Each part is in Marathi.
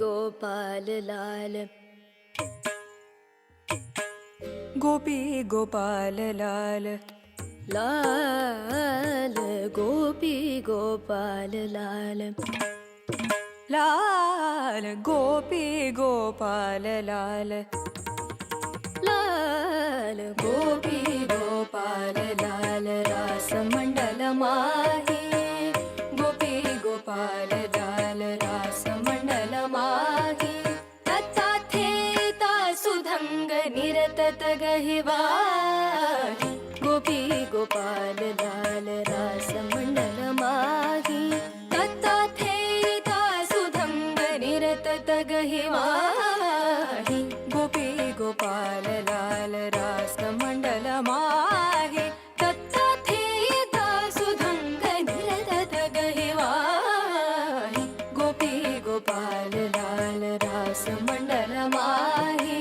गोपाल लाल गोपी गोपाल लाल लाल गोपी गोपाल लाल लाल गोपी गोपाल लाल लाल गोपी गोपाल लाल रास मंडल माही गोपी गोपाल लाल रास मंडल माही तथा थेता सुधंग निरतत गहिवाही गोपी गोपाल लाल रास मंडल माही तथा थेता सुधंग निरतत गहिवाही गोपी गोपाल लाल रास मंडल माहे तथा थेता सुधंग निरतत गहिवाही गोपी गोपाल लाल रास मंडल माहे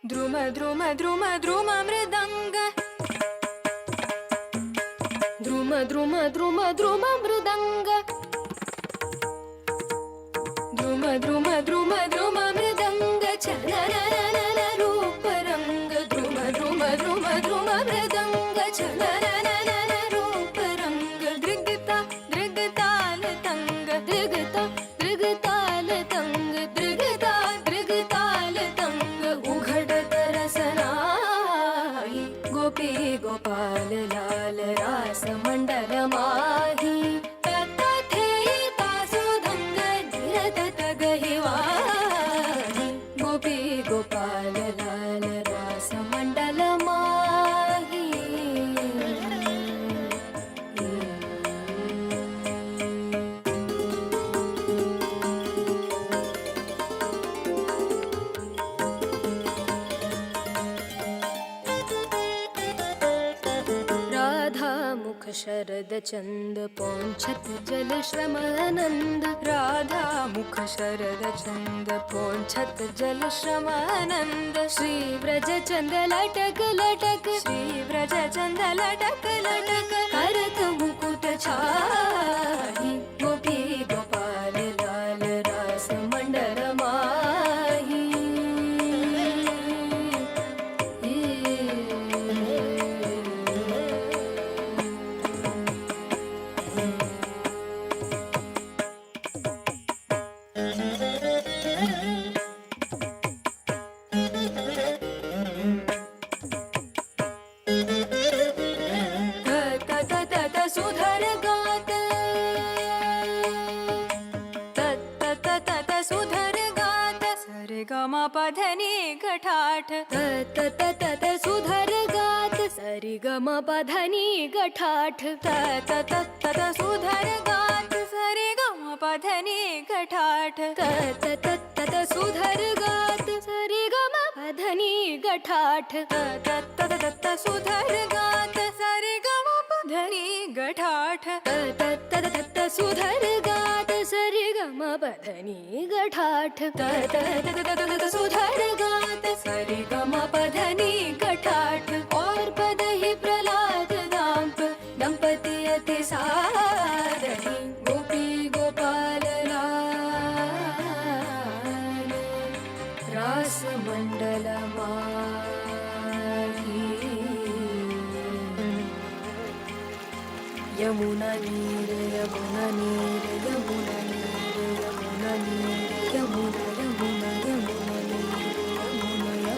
द्रुम द्रुम द्रुम द्रुम मृदंग द्रुम द्रुम द्रुम द्रुम मृदंग द्रुम द्रुम द्रुम द्रुम मृदंग चलनननन रूप रंग द्रुम द्रुम द्रुम द्रुम मृदंग चलनननन रूप रंग दृगता दृगताल तंग दृगता दृगताल तंग दृगता दृगताल तंग उघडत रसनाई गोपी गोपाल लाल रास मंडल माही तथा थेता सुधंग निरतत गहिवाही गोपी गोपाल लाल रास मंडल माही राधा मुख शरद चंद पौंछत जल श्रमानंद राधा मुख शरद चंद पोंछत जल श्रमानंद श्री व्रज चंद लटक लटक श्री व्रज चंद लटक लटक करत मुकुट छाही गोपी गोपाल लाल रास मंडल माही सुधर गात तत सुधर गात सरे गमा पधनी घटाठ तत सुधर गात सरि गम पधनी गठाठ तत सुधर गात सरे गमा पधनी घटाठ तत सुधर गात सरि गम पधनी गठाठ तत सुधर गात सरे गमा पधनी घटाठ तत सुधर गात सरि गम पधनी गठाठ सुधर गात सरि गम पधनी गठाठ और पद ही प्रहलाद दाम्प दंपति अति सारही गोपी गोपाल लाल रास मंडल माही यमुना नीर यमुना नीर यमुना नीर यमुना नीर यमुना यमुना यमुना नीर यमुना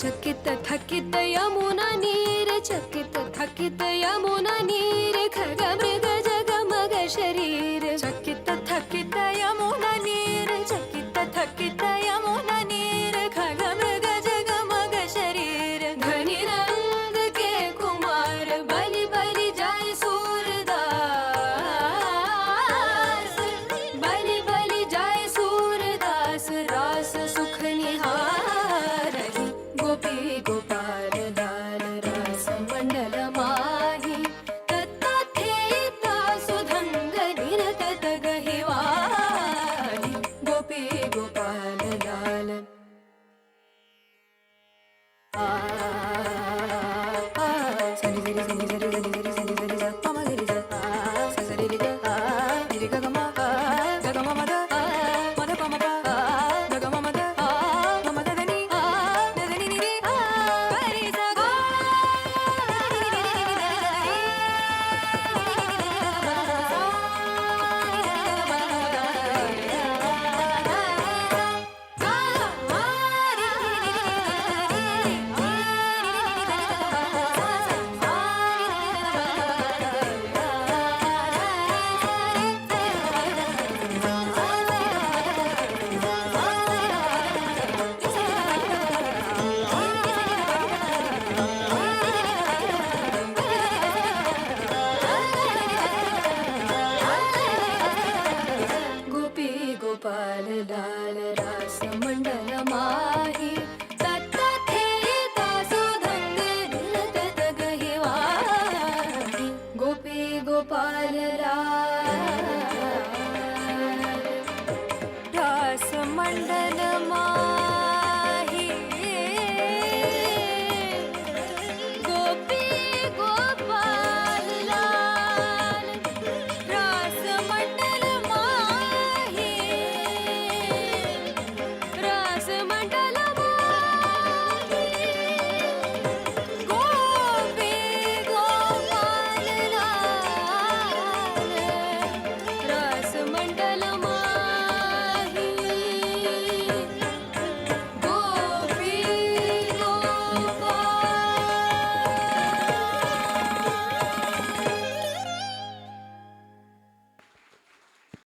चकित थकित यमुना नीर चकित थकित यमुना नीर खग मृग जग मग शरीर चकित थकित यमुना नीर चकित थकित यमुना नीर खग मृग जग मग शरीर धनी नंद के कुमार बलि बलि जाय सूरदास बलि बलि जाय सूरदास रास सुख निहारहि गोपी गोपाल लाल रास मंडल माही तत्थेता सुधंग निरत गहिवाही गोपी गोपाल लाल